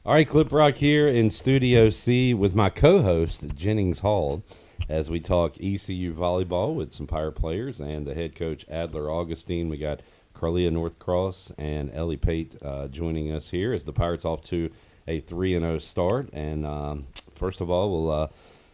All right, Clip Rock here in Studio C with my co-host, Jennings Hall, as we talk ECU volleyball with some Pirate players and the head coach, Adler Augustine. We got Carlia Northcross and Ellie Pate joining us here as the Pirates off to a 3-0 start. And first of all, we'll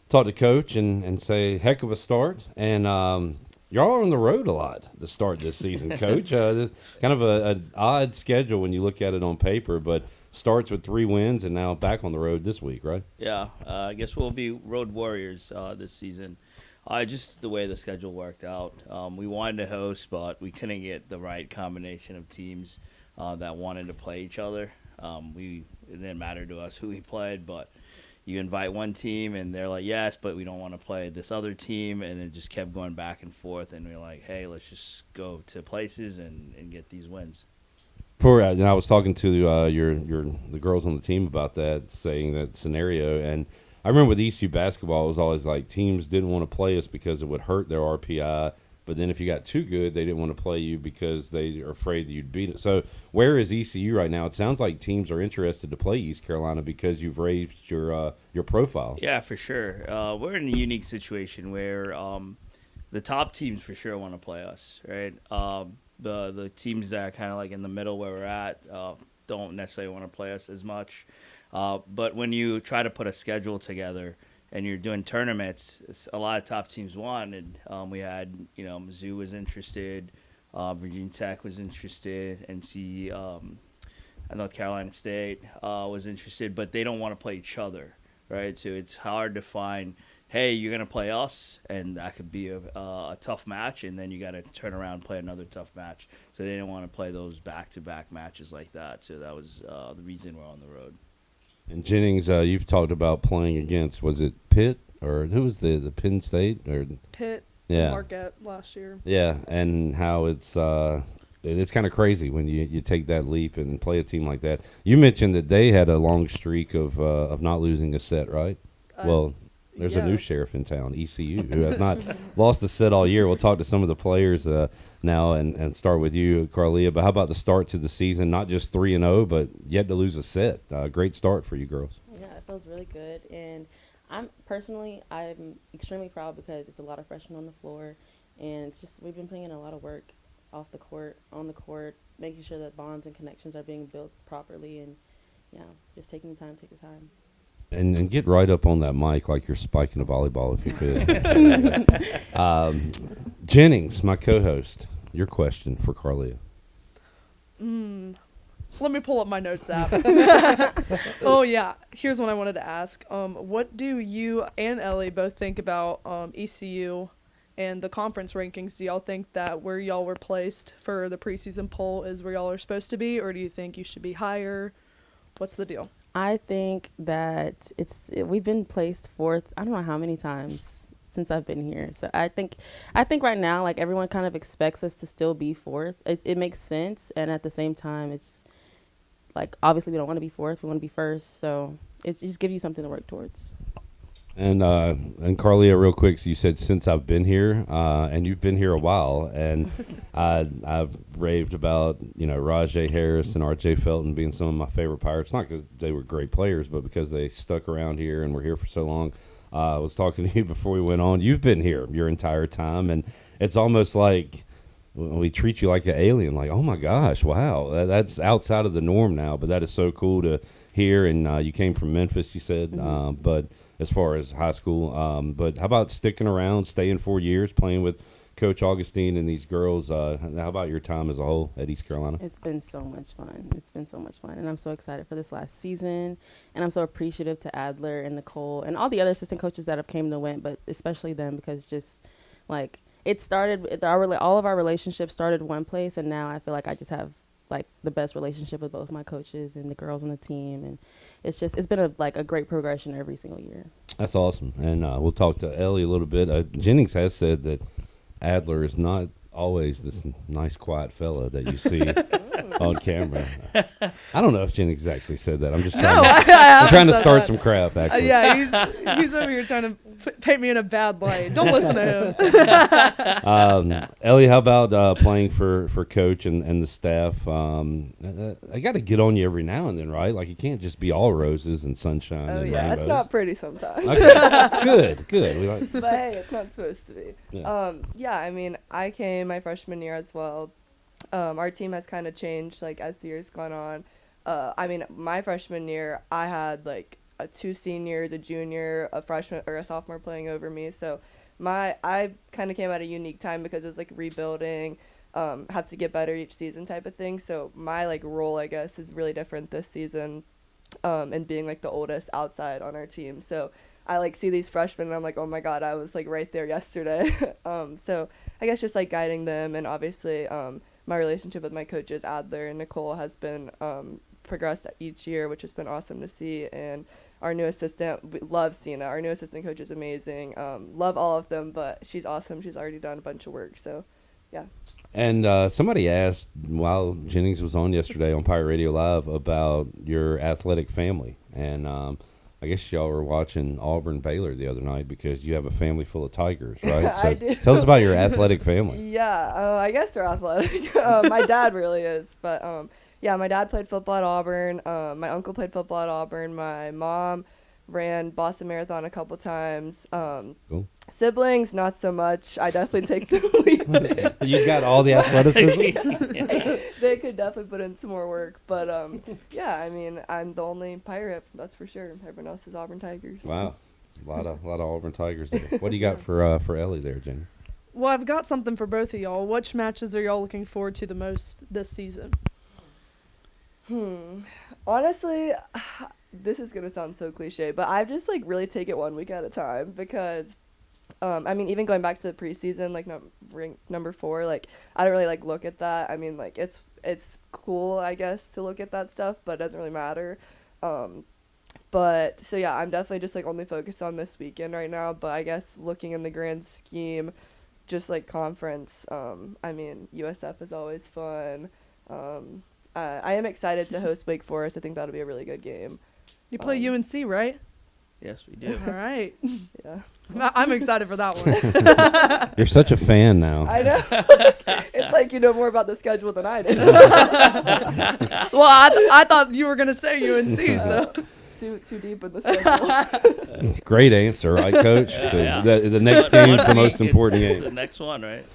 talk to Coach and say heck of a start. And y'all are on the road a lot to start this season, Coach. Kind of an odd schedule when you look at it on paper, but starts with 3 wins and now back on the road this week, right? Yeah, I guess we'll be road warriors this season. Just the way the schedule worked out. We wanted to host, but we couldn't get the right combination of teams that wanted to play each other. It didn't matter to us who we played, but you invite one team and they're like, yes, but we don't want to play this other team, and it just kept going back and forth, and we were like, hey, let's just go to places and get these wins. And I was talking to the girls on the team about that, saying that scenario. And I remember with ECU basketball, it was always like teams didn't want to play us because it would hurt their RPI. But then if you got too good, they didn't want to play you because they are afraid that you'd beat it. So where is ECU right now? It sounds like teams are interested to play East Carolina because you've raised your profile. Yeah, for sure. We're in a unique situation where the top teams for sure want to play us, right? The teams that are kind of like in the middle where we're at don't necessarily want to play us as much. But when you try to put a schedule together and you're doing tournaments, a lot of top teams wanted. We had, Mizzou was interested, Virginia Tech was interested, North Carolina State was interested, but they don't want to play each other, right? So it's hard to find, hey, you're going to play us, and that could be a tough match, and then you got to turn around and play another tough match. So they didn't want to play those back-to-back matches like that. So that was the reason we're on the road. And Jennings, you've talked about playing against, was it Pitt or who was the Penn State? Or Pitt, yeah. Marquette last year. Yeah, and how it's kind of crazy when you take that leap and play a team like that. You mentioned that they had a long streak of not losing a set, right? There's a new sheriff in town, ECU, who has not lost a set all year. We'll talk to some of the players now and start with you, Carlia. But how about the start to the season? Not just 3-0, but yet to lose a set. Great start for you girls. Yeah, it feels really good. And I'm extremely proud because it's a lot of freshmen on the floor. And it's just we've been putting in a lot of work off the court, on the court, making sure that bonds and connections are being built properly. And, just taking the time, take the time. And get right up on that mic like you're spiking a volleyball if you could. Jennings, my co-host, your question for Carlia. Let me pull up my notes app. Oh, yeah. Here's what I wanted to ask. What do you and Ellie both think about ECU and the conference rankings? Do y'all think that where y'all were placed for the preseason poll is where y'all are supposed to be, or do you think you should be higher? What's the deal? I think that we've been placed fourth, I don't know how many times since I've been here. So I think right now, like, everyone kind of expects us to still be fourth. It makes sense. And at the same time, it's like, obviously we don't want to be fourth. We want to be first. So it just gives you something to work towards. And Carlia, real quick, so you said since I've been here, and you've been here a while, and I've raved about, Rajay Harris and R.J. Felton being some of my favorite Pirates, not because they were great players, but because they stuck around here and were here for so long. I was talking to you before we went on. You've been here your entire time, and it's almost like we treat you like an alien, like, oh, my gosh, wow, that's outside of the norm now, but that is so cool to hear. And you came from Memphis, you said, but as far as high school. But how about sticking around, staying 4 years, playing with Coach Augustine and these girls? How about your time as a whole at East Carolina? It's been so much fun. And I'm so excited for this last season. And I'm so appreciative to Adler and Nicole and all the other assistant coaches that have came and went, but especially them, because just, like, it started, all of our relationships started one place, and now I feel like I just have, like, the best relationship with both my coaches and the girls on the team. And it's been a great progression every single year. That's awesome. And we'll talk to Ellie a little bit. Jennings has said that Adler is not always this nice, quiet fella that you see on camera. I don't know if Jennings actually said that. I'm just No, trying I to, I'm haven't trying to said start that. some crap, actually. Yeah, he's over here trying to paint me in a bad light. Don't listen to him. Ellie, how about playing for Coach and the staff? I got to get on you every now and then, right? Like, you can't just be all roses and sunshine Oh and yeah, rainbows. it's not pretty sometimes. Okay. Good. We like. But hey, it's not supposed to be. Yeah. Yeah, I mean, I came my freshman year as well. Our team has kind of changed, like, as the years gone on. I mean, my freshman year, I had, like, 2 seniors, a junior, a freshman, or a sophomore playing over me. So I kind of came at a unique time because it was, like, rebuilding, have to get better each season type of thing. So my, like, role, I guess, is really different this season, and being, like, the oldest outside on our team. So I, like, see these freshmen, and I'm like, oh, my God, I was, like, right there yesterday. So I guess just, like, guiding them, and obviously my relationship with my coaches, Adler and Nicole, has been progressed each year, which has been awesome to see. And our new assistant, we love Sina. Our new assistant coach is amazing. Love all of them, but she's awesome. She's already done a bunch of work, so, yeah. And somebody asked while Jennings was on yesterday on Pirate Radio Live about your athletic family. And I guess y'all were watching Auburn Baylor the other night because you have a family full of Tigers, right? So I do. tell us about your athletic family. Yeah, I guess they're athletic. My dad really is, but yeah, my dad played football at Auburn. My uncle played football at Auburn. My mom ran Boston Marathon a couple times. Cool. Siblings, not so much. I definitely take the lead. You got all the athleticism? They could definitely put in some more work, but yeah, I mean, I'm the only Pirate, that's for sure. Everyone else is Auburn Tigers. Wow. A lot of Auburn Tigers there. What do you got for Ellie there, Jenny? Well, I've got something for both of y'all. Which matches are y'all looking forward to the most this season? Honestly, this is gonna sound so cliche, but I just, like, really take it 1 week at a time because I mean, even going back to the preseason, like, number 4, like, I don't really, like, look at that. I mean, like, it's cool, I guess, to look at that stuff, but it doesn't really matter. But so yeah, I'm definitely just, like, only focused on this weekend right now. But I guess looking in the grand scheme, just, like, conference, I mean, USF is always fun. I am excited to host Wake Forest. I think that'll be a really good game. You play UNC, right? Yes, we do. All right. Yeah. I'm excited for that one. You're such a fan now. I know. It's like you know more about the schedule than I did. Well, I thought you were going to say UNC, so. It's too deep in the schedule. Great answer, right, Coach? Yeah. The next game's the most important it's game. the next one, right?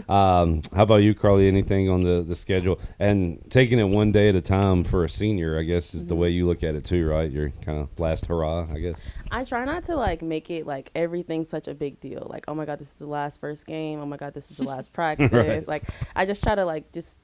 How about you, Carly? Anything on the schedule? And taking it one day at a time for a senior, I guess, is the way you look at it too, right? Your kind of last hurrah, I guess. I try not to, like, make it, like, everything such a big deal. Like, oh, my God, this is the last first game. Oh, my God, this is the last practice. Right. Like, I just try to, like, just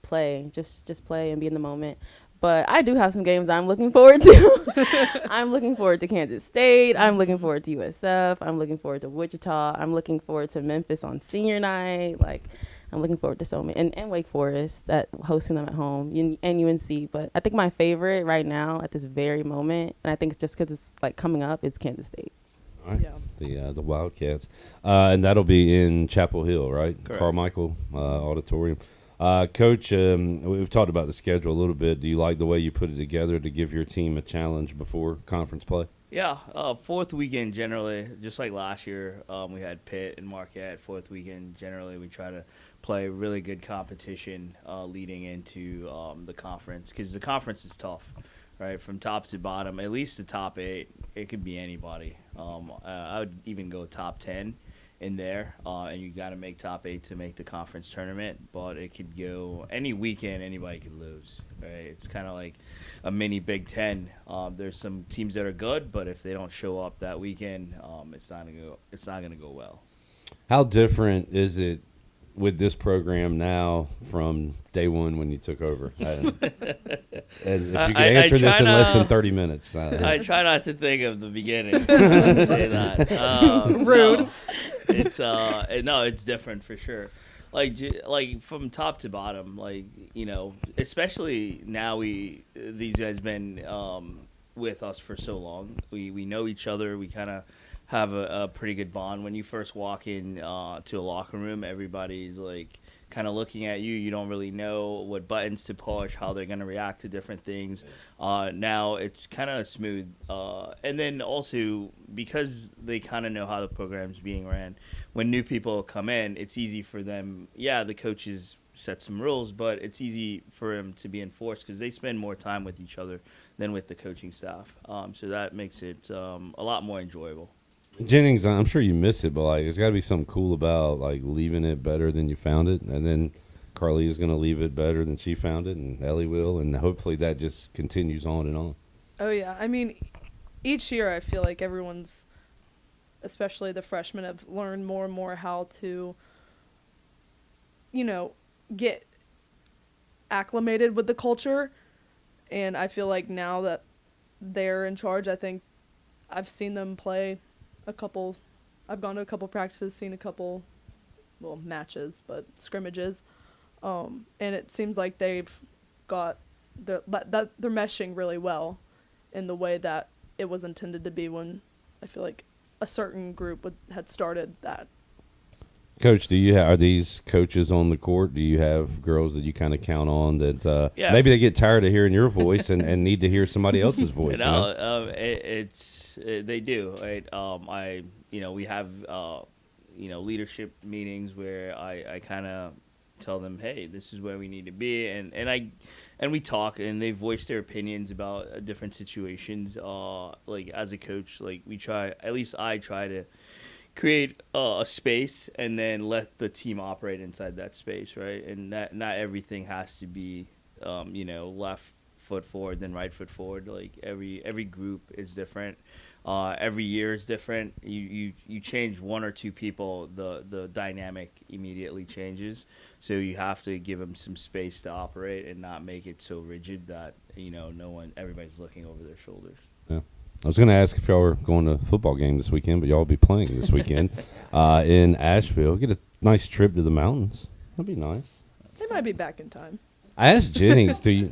play. Just play and be in the moment. But I do have some games I'm looking forward to. I'm looking forward to Kansas State. I'm looking forward to USF. I'm looking forward to Wichita. I'm looking forward to Memphis on senior night. Like, I'm looking forward to so many. And Wake Forest, hosting them at home, and UNC. But I think my favorite right now at this very moment, and I think it's just because it's, like, coming up, is Kansas State. All right. Yeah. The Wildcats. And that'll be in Chapel Hill, right? Correct. Carmichael Auditorium. Coach, we've talked about the schedule a little bit. Do you like the way you put it together to give your team a challenge before conference play? Yeah, fourth weekend generally, just like last year, we had Pitt and Marquette. Fourth weekend generally, we try to play really good competition leading into the conference because the conference is tough, right? From top to bottom, at least the top 8, it could be anybody. I would even go top 10 in there, and you got to make top 8 to make the conference tournament, but it could go any weekend, anybody could lose, right? It's kind of like a mini Big Ten. There's some teams that are good, but if they don't show up that weekend, it's not gonna go well. How different is it with this program now from day one when you took over? And if you could answer this in less than 30 minutes. I try not to think of the beginning. Say that. Rude. No. It's different for sure. Like from top to bottom, like, you know, especially now these guys been with us for so long. We know each other. We kind of have a pretty good bond. When you first walk in to a locker room, everybody's like kind of looking at you. You don't really know what buttons to push, how they're going to react to different things. Now it's kind of smooth. And then also, because they kind of know how the program's being ran, when new people come in, it's easy for them. Yeah, the coaches set some rules, but it's easy for them to be enforced because they spend more time with each other than with the coaching staff. So that makes it a lot more enjoyable. Jennings, I'm sure you miss it, but like, there's got to be something cool about like leaving it better than you found it, and then Carly is going to leave it better than she found it, and Ellie will, and hopefully that just continues on and on. Oh yeah, I mean, each year I feel like everyone's, especially the freshmen, have learned more and more how to, get acclimated with the culture, and I feel like now that they're in charge, I think I've seen them play I've gone to a couple practices, seen a couple, matches, but scrimmages, and it seems like they've got they're meshing really well in the way that it was intended to be when I feel like a certain group had started that. Coach, are these coaches on the court? Do you have girls that you kind of count on that Yeah. maybe they get tired of hearing your voice and need to hear somebody else's voice? They do. Right? We have leadership meetings where I kind of tell them, hey, this is where we need to be, and we talk, and they voice their opinions about different situations. Like as a coach, like I try to create a space and then let the team operate inside that space, right? And not everything has to be left foot forward then right foot forward. Like every group is different. Every year is different. You change one or two people, the dynamic immediately changes. So you have to give them some space to operate and not make it so rigid that everybody's looking over their shoulders. Yeah. I was going to ask if y'all were going to a football game this weekend, but y'all will be playing this weekend in Asheville. Get a nice trip to the mountains. That'd be nice. They might be back in time. I asked Jennings, do you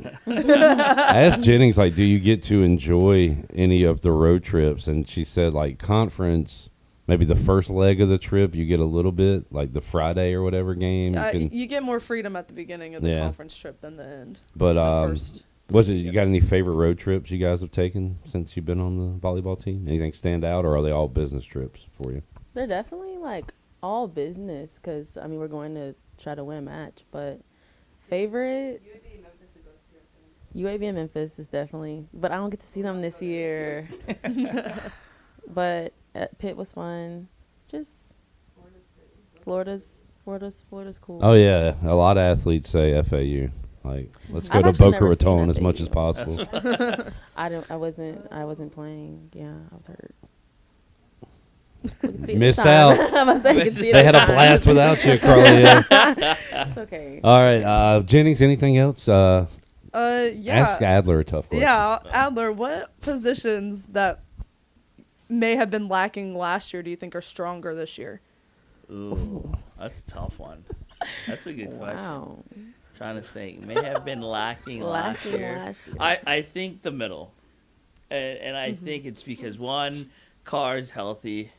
get to enjoy any of the road trips? And she said, like, conference, maybe the first leg of the trip, you get a little bit, like the Friday or whatever game. You get more freedom at the beginning of the conference trip than the end. But the first. You got any favorite road trips you guys have taken since you've been on the volleyball team? Anything stand out, or are they all business trips for you? They're definitely like all business because, we're going to try to win a match, but favorite? UAB and Memphis is definitely, but I don't get to see them this year. But Pitt was fun. Just Florida's cool. Oh yeah, a lot of athletes say FAU. Like, let's go I've to actually Boca never Raton seen as much as FAU. possible. I wasn't playing. Yeah, I was hurt. Missed out. They had a blast without you, Carly. It's okay. All right, Jennings. Anything else? Yeah. Ask Adler a tough question. Yeah, Adler, what positions that may have been lacking last year do you think are stronger this year? Ooh, that's a tough one. That's a good Wow. question. Trying to think. May have been lacking last year. I think the middle. And I think it's because, one, Carr's healthy,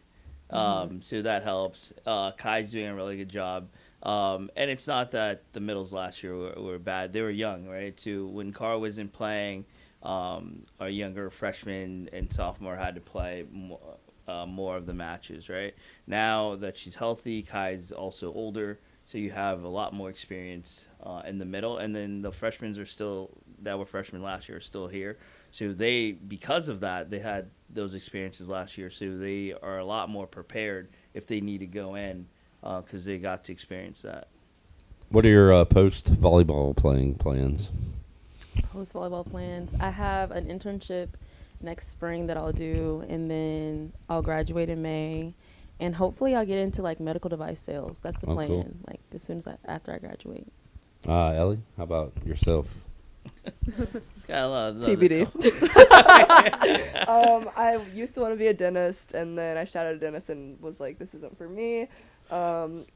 so that helps. Kai's doing a really good job. And it's not that the middles last year were bad. They were young, right? So when Carr wasn't playing, our younger freshmen and sophomore had to play more of the matches, right? Now that she's healthy, Kai's also older, so you have a lot more experience in the middle. And then the freshmen that were freshmen last year are still here. So because of that, they had those experiences last year. So they are a lot more prepared if they need to go in because they got to experience that. What are your post-volleyball playing plans? Post-volleyball plans. I have an internship next spring that I'll do, and then I'll graduate in May. And hopefully I'll get into, like, medical device sales. That's the plan, cool. like, as soon as after I graduate. Ellie, how about yourself? Got a lot of TBD. I used to want to be a dentist, and then I shadowed a dentist and was like, this isn't for me. And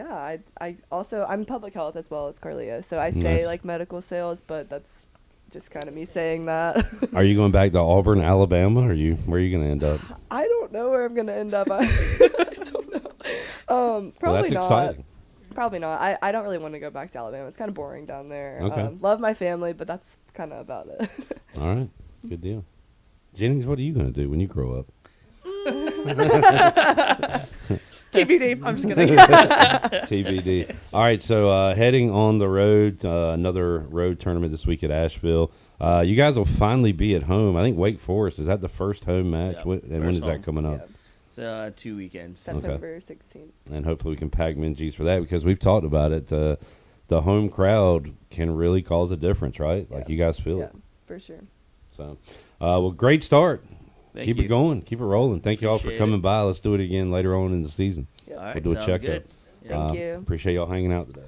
I'm public health as well as Carlia, so I say like medical sales, but that's just kind of me saying that. Are you going back to Auburn, Alabama? Or where are you going to end up? I don't know where I'm gonna end up. I don't know. Probably Well, that's not. exciting. Probably not. I don't really want to go back to Alabama. It's kind of boring down there. Okay. Love my family, but that's kind of about it. All right. Good deal. Jennings, what are you going to do when you grow up? TBD. I'm just kidding. TBD. All right, so heading on the road, another road tournament this week at Asheville. You guys will finally be at home. I think Wake Forest, is that the first home match? Yep, And when is first that home. coming up? It's 2 weekends. September 16th. And hopefully we can pack Minji's for that because we've talked about it. The home crowd can really cause a difference, right? Like you guys feel Yeah, it. for sure. So, well, great start. Thank Keep you. it going. Keep it rolling. Thank you all for Appreciate coming it. by. Let's do it again later on in the season. Yep. All right, We'll do a sounds checkup. good. Thank you. Appreciate y'all hanging out today.